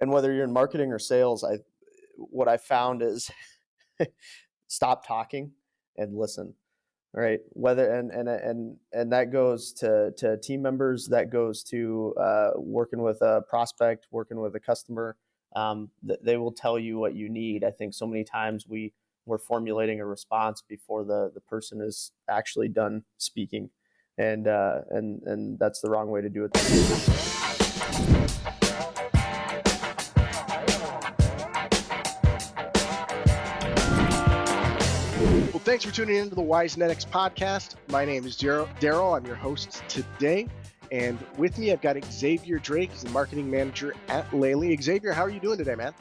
And whether you're in marketing or sales, what I found is stop talking and listen. Right. Whether and that goes to team members, that goes to working with a prospect, working with a customer. They will tell you what you need. I think so many times we're formulating a response before the person is actually done speaking, and that's the wrong way to do it. Well, thanks for tuning into the Wisenetix Podcast. My name is Daryl. I'm your host today. And with me, I've got Xavier Drake, he's the marketing manager at Lely. Xavier, how are you doing today, man?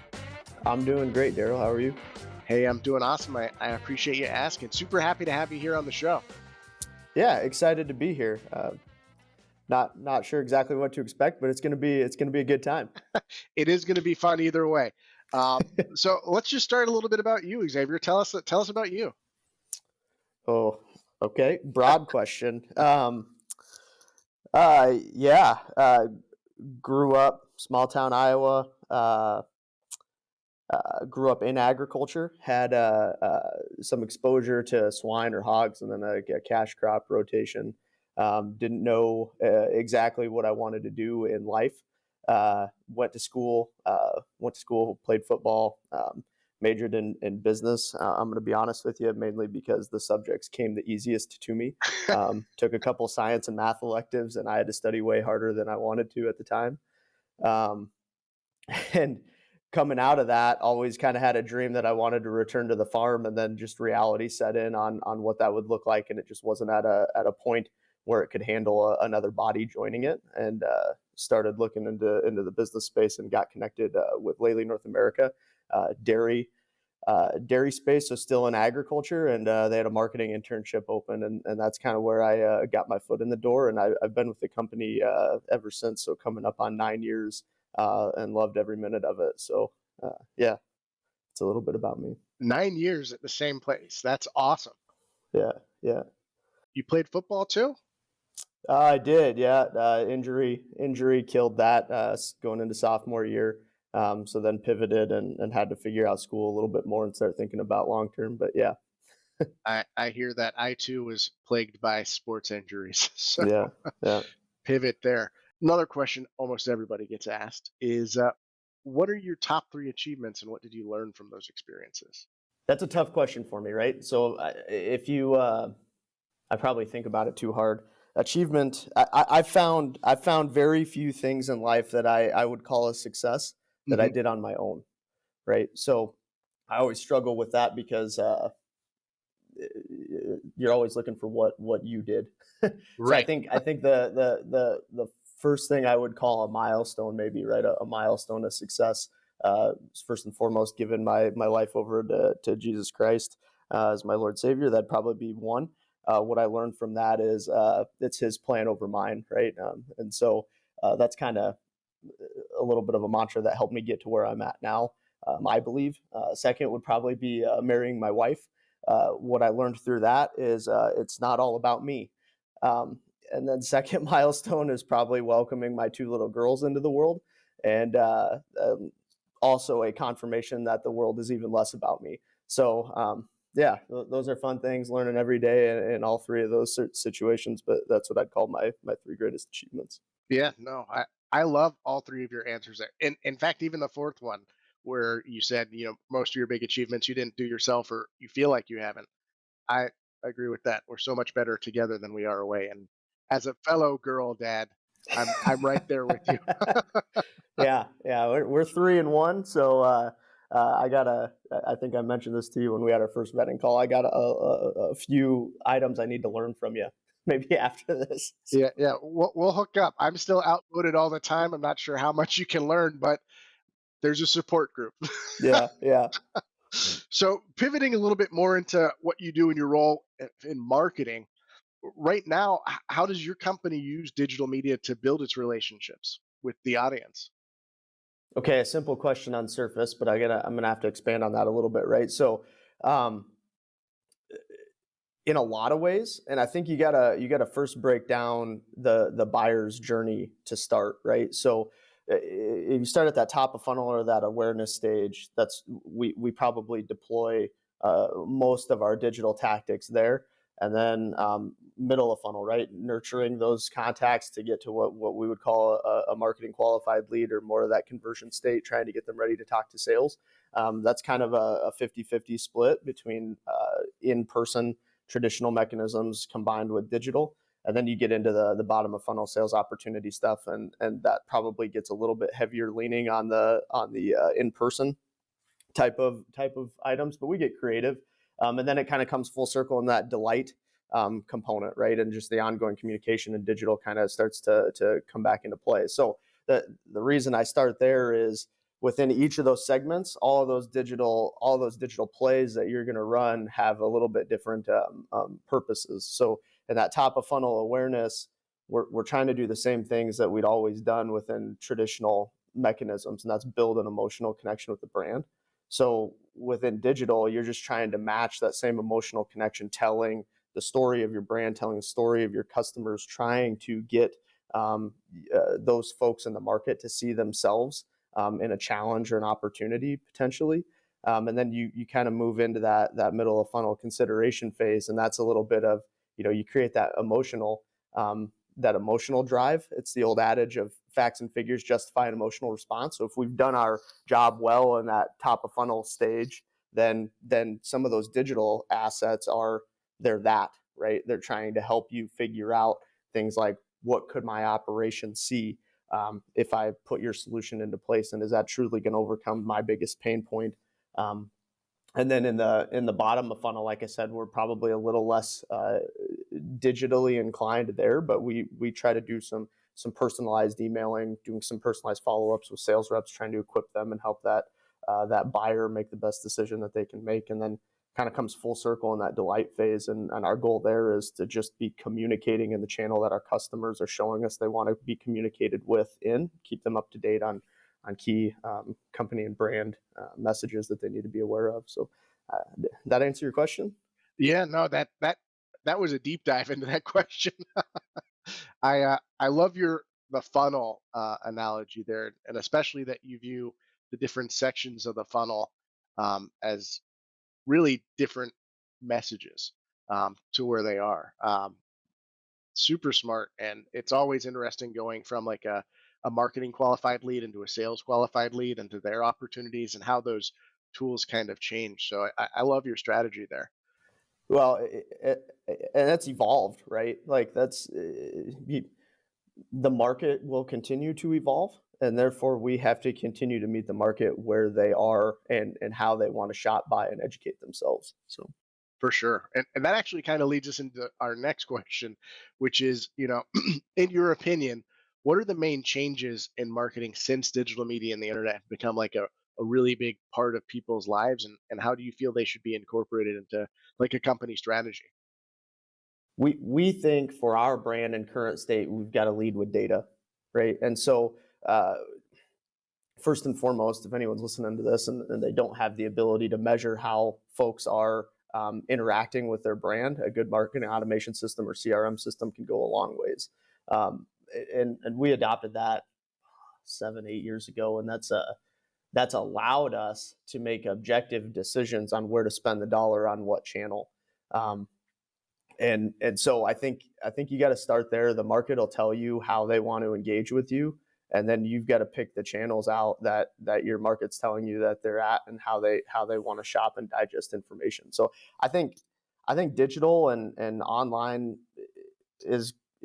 I'm doing great, Daryl. How are you? Hey, I'm doing awesome. I appreciate you asking. Super happy to have you here on the show. Yeah, excited to be here. Not sure exactly what to expect, but it's gonna be a good time. It is going to be fun either way. So let's just start a little bit about you, Xavier. Tell us about you. Oh, okay. Broad question. Grew up small town Iowa. Grew up in agriculture. Had some exposure to swine or hogs, and then a cash crop rotation. Didn't know exactly what I wanted to do in life. Went to school, played football, majored in business. I'm going to be honest with you, mainly because the subjects came the easiest to me. Took a couple science and math electives, and I had to study way harder than I wanted to at the time. And coming out of that, always kind of had a dream that I wanted to return to the farm, and then just reality set in on what that would look like, and it just wasn't at a point where it could handle another body joining it, and started looking into the business space and got connected with Lely North America, dairy space, so still in agriculture, and they had a marketing internship open, and that's kind of where I got my foot in the door, and I've been with the company ever since, so coming up on 9 years, and loved every minute of it. So yeah, it's a little bit about me. 9 years at the same place. That's awesome. Yeah. You played football too? I did, yeah. Injury killed that going into sophomore year. So then pivoted and had to figure out school a little bit more and start thinking about long term. But yeah. I hear that. I too was plagued by sports injuries. So yeah. Pivot there. Another question almost everybody gets asked is, what are your top 3 achievements and what did you learn from those experiences? That's a tough question for me, right? So if you, I probably think about it too hard. Achievement, I found very few things in life that I would call a success that I did on my own, right? So I always struggle with that because you're always looking for what you did. Right. So I think the first thing I would call a milestone, maybe, right? A milestone of success, first and foremost, given my life over to Jesus Christ as my Lord Savior, that'd probably be one. What I learned from that is it's his plan over mine, right? And so that's kind of a little bit of a mantra that helped me get to where I'm at now, I believe. Second would probably be marrying my wife. What I learned through that is it's not all about me. And then second milestone is probably welcoming my 2 little girls into the world, and also a confirmation that the world is even less about me. So yeah, those are fun things, learning every day in all 3 of those situations, but that's what I'd call my 3 greatest achievements. Yeah, no, I love all 3 of your answers there. And in fact, even the 4th one where you said, most of your big achievements you didn't do yourself or you feel like you haven't. I agree with that. We're so much better together than we are away. And as a fellow girl dad, I'm right there with you. Yeah, we're 3 and 1, so I think I mentioned this to you when we had our first vetting call. I got a few items I need to learn from you, maybe after this. Yeah. We'll hook up. I'm still outvoted all the time. I'm not sure how much you can learn, but there's a support group. Yeah. So pivoting a little bit more into what you do in your role in marketing, right now, how does your company use digital media to build its relationships with the audience? Okay, a simple question on surface, but I'm gonna have to expand on that a little bit, right? So, in a lot of ways, and I think you gotta first break down the buyer's journey to start, right? So, if you start at that top of funnel or that awareness stage, we probably deploy most of our digital tactics there. And then middle of funnel, right? Nurturing those contacts to get to what we would call a marketing qualified lead, or more of that conversion state, trying to get them ready to talk to sales. That's kind of a 50-50 split between in-person traditional mechanisms combined with digital. And then you get into the bottom of funnel sales opportunity stuff, and that probably gets a little bit heavier leaning on the in-person type of items, but we get creative. And then it kind of comes full circle in that delight component, right? And just the ongoing communication and digital kind of starts to come back into play. So the reason I start there is within each of those segments, all of those digital plays that you're going to run have a little bit different purposes. So in that top of funnel awareness, we're trying to do the same things that we'd always done within traditional mechanisms, and that's build an emotional connection with the brand. So within digital, you're just trying to match that same emotional connection, telling the story of your brand, telling the story of your customers, trying to get those folks in the market to see themselves in a challenge or an opportunity potentially. And then you kind of move into that middle of funnel consideration phase. And that's a little bit of, you create that emotional drive. It's the old adage of facts and figures justify an emotional response. So if we've done our job well in that top of funnel stage, then some of those digital assets they're that, right? They're trying to help you figure out things like, what could my operation see if I put your solution into place, and is that truly going to overcome my biggest pain point? And then in the bottom of funnel, like I said, we're probably a little less digitally inclined there, but we try to do some personalized emailing, doing some personalized follow-ups with sales reps, trying to equip them and help that buyer make the best decision that they can make. And then kind of comes full circle in that delight phase. And our goal there is to just be communicating in the channel that our customers are showing us they want to be communicated with keep them up to date on key company and brand messages that they need to be aware of. So that answer your question? Yeah, no, that was a deep dive into that question. I love the funnel analogy there, and especially that you view the different sections of the funnel as really different messages to where they are. Super smart, and it's always interesting going from like a marketing qualified lead into a sales qualified lead into their opportunities, and how those tools kind of change. So I love your strategy there. Well, and that's evolved, right? Like the market will continue to evolve, and therefore we have to continue to meet the market where they are and how they want to shop, buy, and educate themselves. So For sure. And that actually kind of leads us into our next question, which is, in your opinion, what are the main changes in marketing since digital media and the internet have become like a really big part of people's lives? And how do you feel they should be incorporated into like a company strategy? we think for our brand and current state, we've got to lead with data, right? And so first and foremost, if anyone's listening to this and they don't have the ability to measure how folks are interacting with their brand, a good marketing automation system or CRM system can go a long ways. And we adopted that 7-8 years ago, and that's allowed us to make objective decisions on where to spend the dollar on what channel. And so I think you got to start there. The market will tell you how they want to engage with you, and then you've got to pick the channels out that your market's telling you that they're at, and how they want to shop and digest information. So I think digital and online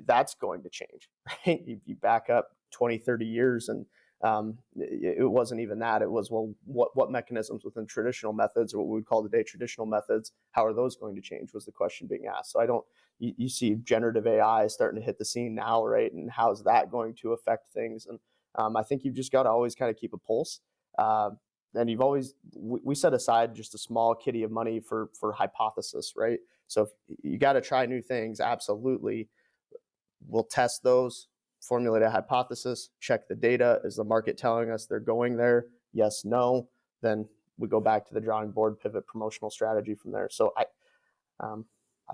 that's going to change, right? You back up 20, 30 years, and it wasn't even that. It was, well, what mechanisms within traditional methods, or what we would call today traditional methods, how are those going to change, was the question being asked. So you see generative AI starting to hit the scene now, right? And how is that going to affect things? And I think you've just got to always kind of keep a pulse. And we set aside just a small kitty of money for hypothesis, right? So if you got to try new things, absolutely. We'll test those, formulate a hypothesis, check the data. Is the market telling us they're going there? Yes, no. Then we go back to the drawing board, pivot promotional strategy from there. So I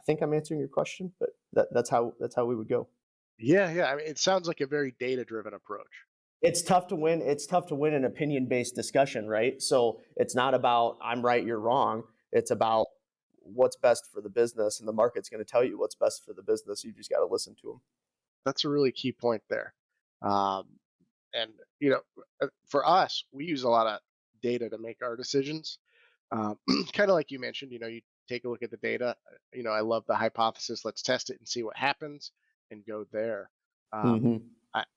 think I'm answering your question, but that's how we would go. Yeah, yeah. I mean, it sounds like a very data-driven approach. it's tough to win. It's tough to win an opinion-based discussion, right? So it's not about I'm right, you're wrong. It's about what's best for the business, and the market's going to tell you what's best for the business. You just got to listen to them. That's a really key point there. Um, and for us, we use a lot of data to make our decisions. Kind of like you mentioned, you take a look at the data. I love the hypothesis. Let's test it and see what happens, and go there. Um, Mm-hmm.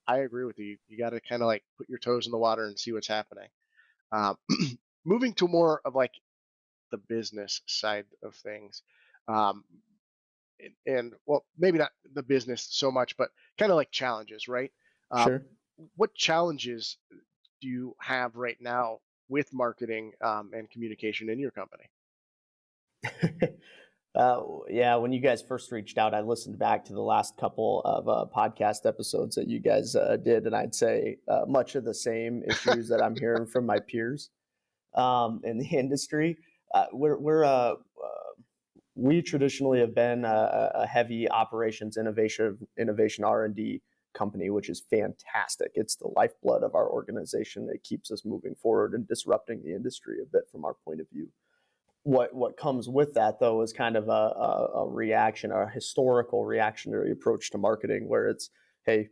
I agree with you. You got to kind of like put your toes in the water and see what's happening. Um, moving to more of like the business side of things. Um, and well, maybe not the business so much, but kind of like challenges, right? Um, Sure. what challenges do you have right now with marketing and communication in your company? Yeah, when you guys first reached out, I listened back to the last couple of podcast episodes that you guys did, and I'd say much of the same issues that I'm hearing from my peers in the industry. We traditionally have been a heavy operations innovation R&D company, which is fantastic. It's the lifeblood of our organization. It keeps us moving forward and disrupting the industry a bit from our point of view. What comes with that, though, is kind of a reaction, a historical reactionary approach to marketing, where it's, hey,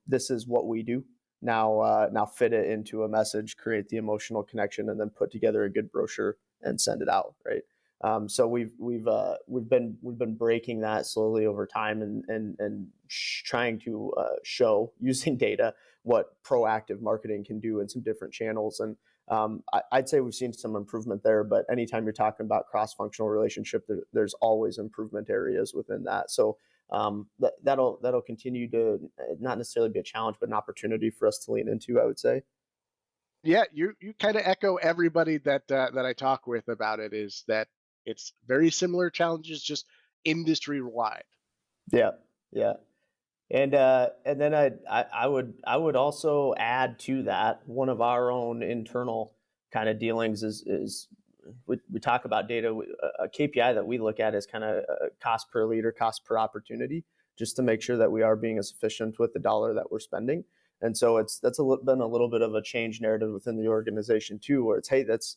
this is what we do. Now fit it into a message, create the emotional connection, and then put together a good brochure and send it out, right? So we've been breaking that slowly over time, and trying to show using data what proactive marketing can do in some different channels. And I'd say we've seen some improvement there, but anytime you're talking about cross-functional relationship, there's always improvement areas within that. So that'll continue to not necessarily be a challenge, but an opportunity for us to lean into, I would say. Yeah, you kind of echo everybody that I talk with about it. Is that it's very similar challenges, just industry wide. Yeah, yeah. And then I would also add to that, one of our own internal kind of dealings is we talk about data. A KPI that we look at is kind of cost per lead or cost per opportunity, just to make sure that we are being as efficient with the dollar that we're spending. And so been a little bit of a change narrative within the organization too, where it's, hey, that's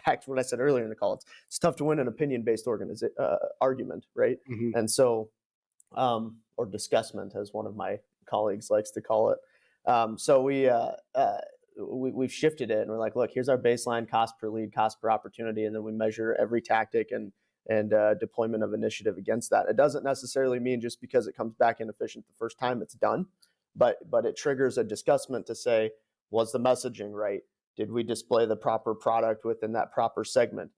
back to what I said earlier in the call. It's tough to win an opinion-based argument, right? Hmm. And so or discussment, as one of my colleagues likes to call it. So we've shifted it, and we're like, look, here's our baseline cost per lead, cost per opportunity, and then we measure every tactic and deployment of initiative against that. It doesn't necessarily mean just because it comes back inefficient the first time it's done, but it triggers a discussment to say, was the messaging right? Did we display the proper product within that proper segment?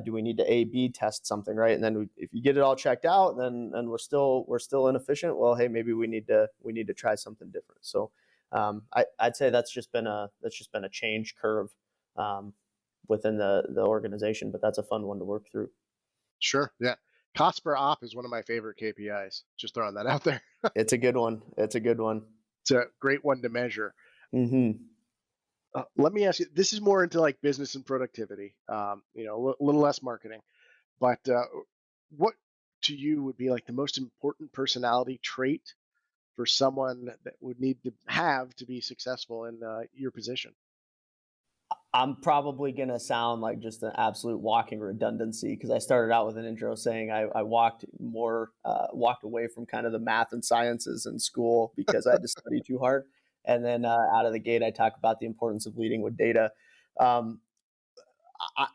Do we need to A/B test something, right? And then if you get it all checked out, then and we're still inefficient. Well, hey, maybe we need to try something different. So I'd say that's just been a change curve within the organization, but that's a fun one to work through. Sure. Yeah. Cost per op is one of my favorite KPIs. Just throwing that out there. It's a good one. It's a good one. It's a great one to measure. Mm-hmm. Let me ask you. This is more into like business and productivity. A little less marketing. But what to you would be like the most important personality trait for someone that would need to have to be successful in your position? I'm probably going to sound like just an absolute walking redundancy, because I started out with an intro saying I walked away from kind of the math and sciences in school because I had to study too hard. And then out of the gate, I talk about the importance of leading with data. Um,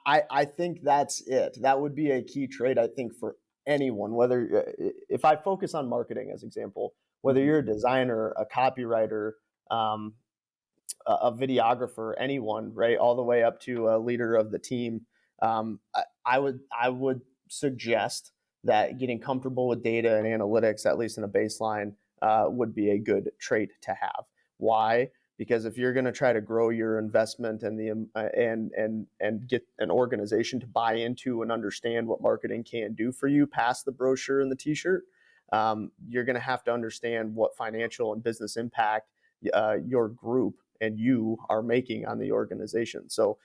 I think that's it. That would be a key trait, I think, for anyone, whether if I focus on marketing as example, whether Mhm. you're a designer, a copywriter, um, a videographer, anyone, right, all the way up to a leader of the team. I would suggest that getting comfortable with data and analytics, at least in a baseline, would be a good trait to have. Why? Because if you're going to try to grow your investment and and get an organization to buy into and understand what marketing can do for you past the brochure and the T-shirt, you're going to have to understand what financial and business impact your group and you are making on the organization. So,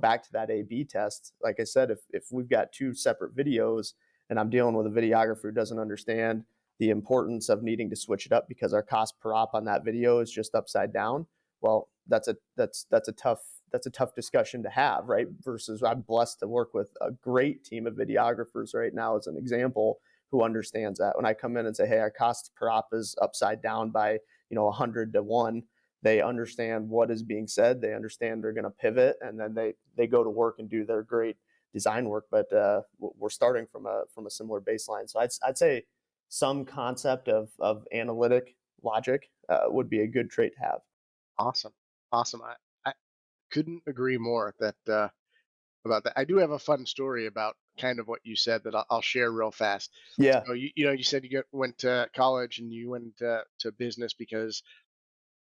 back to that A/B test, like I said, if we've got two separate videos and I'm dealing with a videographer who doesn't understand the importance of needing to switch it up because our cost per op on that video is just upside down. Well, that's a tough discussion to have, right? Versus I'm blessed to work with a great team of videographers right now as an example who understands that. When I come in and say, hey, our cost per op is upside down by 100 to 1, they understand what is being said. They understand they're going to pivot, and then they go to work and do their great design work. But we're starting from a similar baseline. So I'd say some concept of analytic logic would be a good trait to have. Awesome. Awesome. I couldn't agree more about that. I do have a fun story about kind of what you said that I'll share real fast. Yeah. So you said you went to college and you went to business because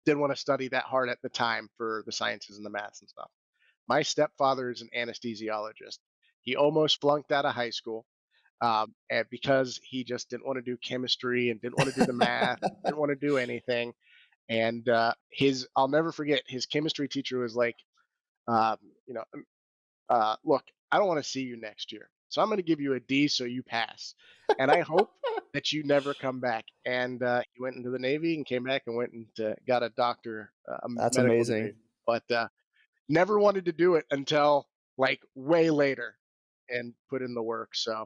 didn't want to study that hard at the time for the sciences and the maths and stuff. My stepfather is an anesthesiologist. He almost flunked out of high school, and because he just didn't want to do chemistry and didn't want to do the math, didn't want to do anything. And I'll never forget, his chemistry teacher was like, um, you know, look, I don't want to see you next year, so I'm going to give you a D so you pass, and I hope that you never come back. And he went into the Navy and came back and went and got a a That's medical degree, amazing. but never wanted to do it until like way later and put in the work. So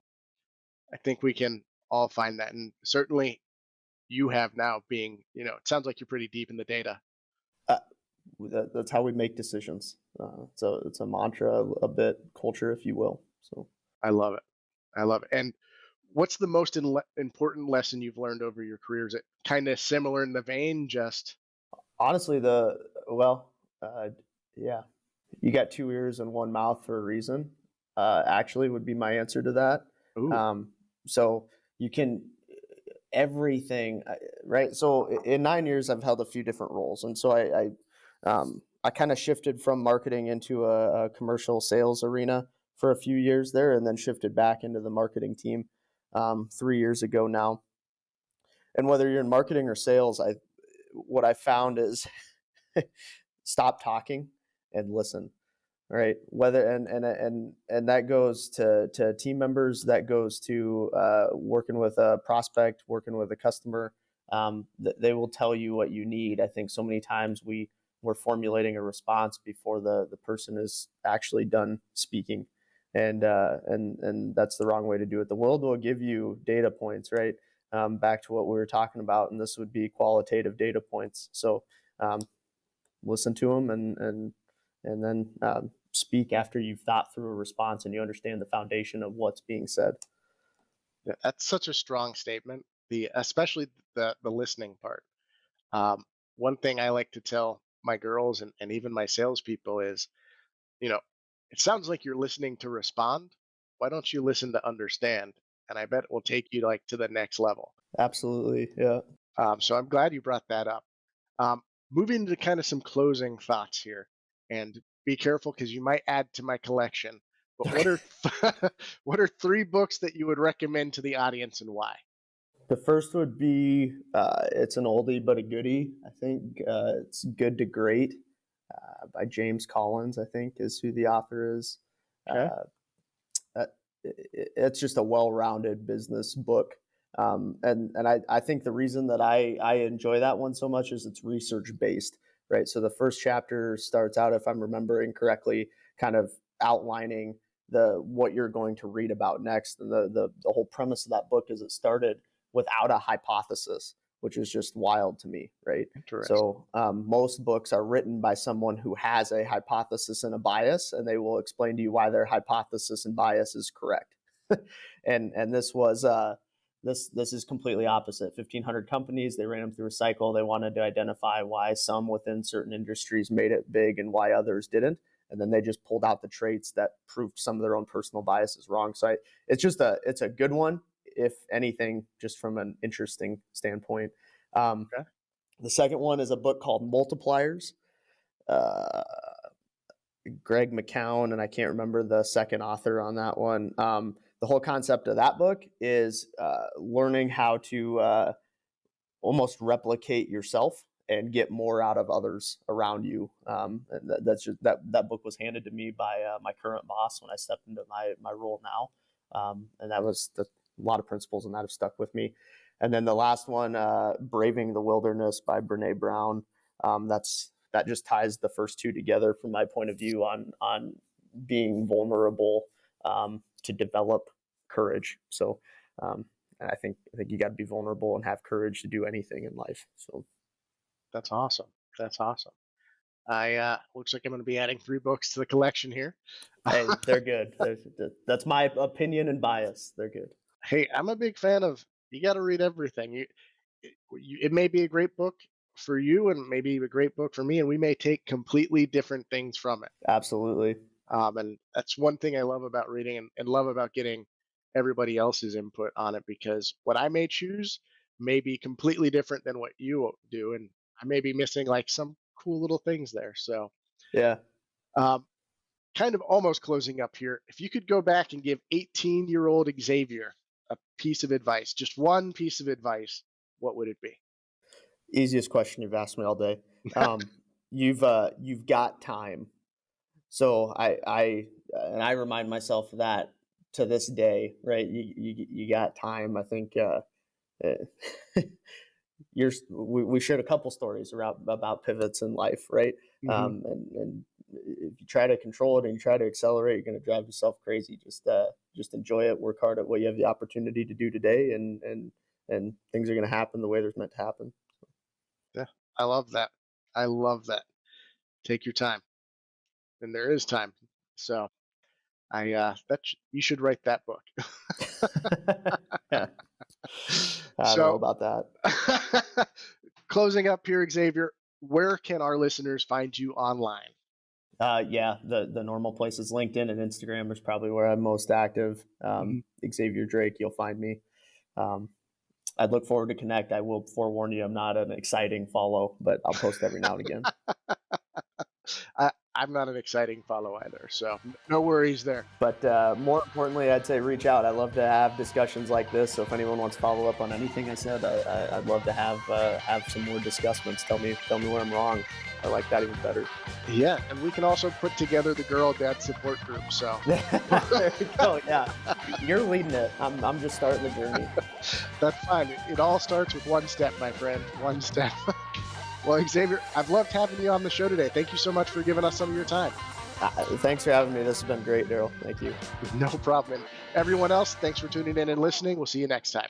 I think we can all find that, and certainly you have now being, it sounds like you're pretty deep in the data. Uh, that's how we make decisions. So it's a mantra, a bit culture, if you will. So I love it. I love it. And what's the most important lesson you've learned over your career? Is it kind of similar in the vein? Just honestly, uh, yeah, you got two ears and one mouth for a reason. Actually, would be my answer to that. ooh, So you can everything, right? So in 9 years, I've held a few different roles, and so I kind of shifted from marketing into a commercial sales arena for a few years there, and then shifted back into the marketing team 3 years ago now. And whether you're in marketing or sales, what I found is stop talking and listen, right? Whether and that goes to team members, that goes to working with a prospect, working with a customer. They will tell you what you need. I think so many times we're formulating a response before the person is actually done speaking, and that's the wrong way to do it. The world will give you data points, right? Back to what we were talking about, and this would be qualitative data points. So um, listen to them and then speak after you've thought through a response and you understand the foundation of what's being said. yeah, that's such a strong statement. Especially the listening part. Um, One thing I like to tell my girls and even my salespeople is, you know, it sounds like you're listening to respond. Why don't you listen to understand? And I bet it will take you like to the next level. Absolutely, yeah. So I'm glad you brought that up. Um, Moving to kind of some closing thoughts here, and be careful because you might add to my collection. But what Okay. are what are three books that you would recommend to the audience and why? The first would be it's an oldie but a goodie. I think it's Good to Great by James Collins, I think is who the author is. Okay. Uh, it's just a well-rounded business book. And I think the reason that I enjoy that one so much is it's research based, right? So the first chapter starts out, if I'm remembering correctly, kind of outlining what you're going to read about next. And the whole premise of that book is it started without a hypothesis, which is just wild to me, right? Interesting. So most books are written by someone who has a hypothesis and a bias, and they will explain to you why their hypothesis and bias is correct. And this was this is completely opposite. 1,500 companies, they ran them through a cycle. They wanted to identify why some within certain industries made it big and why others didn't. And then they just pulled out the traits that proved some of their own personal biases wrong. So it's a good one, if anything, just from an interesting standpoint. Okay. The second one is a book called Multipliers. Uh, Greg McCown, and I can't remember the second author on that one. The whole concept of that book is learning how to almost replicate yourself and get more out of others around you. And that's just that book was handed to me by my current boss when I stepped into my role now, and that was a lot of principles, and that have stuck with me. And then the last one, Braving the Wilderness by Brene Brown. That just ties the first two together from my point of view on being vulnerable to develop courage. So and I think you got to be vulnerable and have courage to do anything in life. So That's awesome. That's awesome. I looks like I'm going to be adding 3 books to the collection here. hey, they're good. That's my opinion and bias. They're good. Hey, I'm a big fan of, you got to read everything. It may be a great book for you and maybe a great book for me, and we may take completely different things from it. Absolutely. And that's one thing I love about reading and love about getting everybody else's input on it, because what I may choose may be completely different than what you do, and I may be missing like some cool little things there. So, Yeah. um, kind of almost closing up here. If you could go back and give 18-year-old Xavier a piece of advice, just one piece of advice, what would it be? Easiest question you've asked me all day. You've got time. So I remind myself of that to this day, right? You got time. I think we shared a couple stories about pivots in life, right? Mhm. And if you try to control it and you try to accelerate, you're going to drive yourself crazy. Just enjoy it, work hard at what you have the opportunity to do today, and things are going to happen the way they're meant to happen. Yeah, I love that. I love that. Take your time, and there is time. So you should write that book. Yeah, I don't know So, about that. closing up here, Xavier, where can our listeners find you online? Yeah, the normal places, LinkedIn and Instagram is probably where I'm most active. Mhm. Xavier Drake, you'll find me. Um, I'd look forward to connect. I will forewarn you, I'm not an exciting follow, but I'll post every now and again. I'm not an exciting follow either, so no worries there. But more importantly, I'd say reach out. I love to have discussions like this. So if anyone wants to follow up on anything I said, I'd love to have some more discussions. Tell me where I'm wrong. I like that even better. Yeah, and we can also put together the girl dad support group. So There you go. Yeah, you're leading it. I'm just starting the journey. that's fine. It all starts with one step, my friend. One step. Well, Xavier, I've loved having you on the show today. Thank you so much for giving us some of your time. Thanks for having me. This has been great, Daryl. Thank you. No problem. And everyone else, thanks for tuning in and listening. We'll see you next time.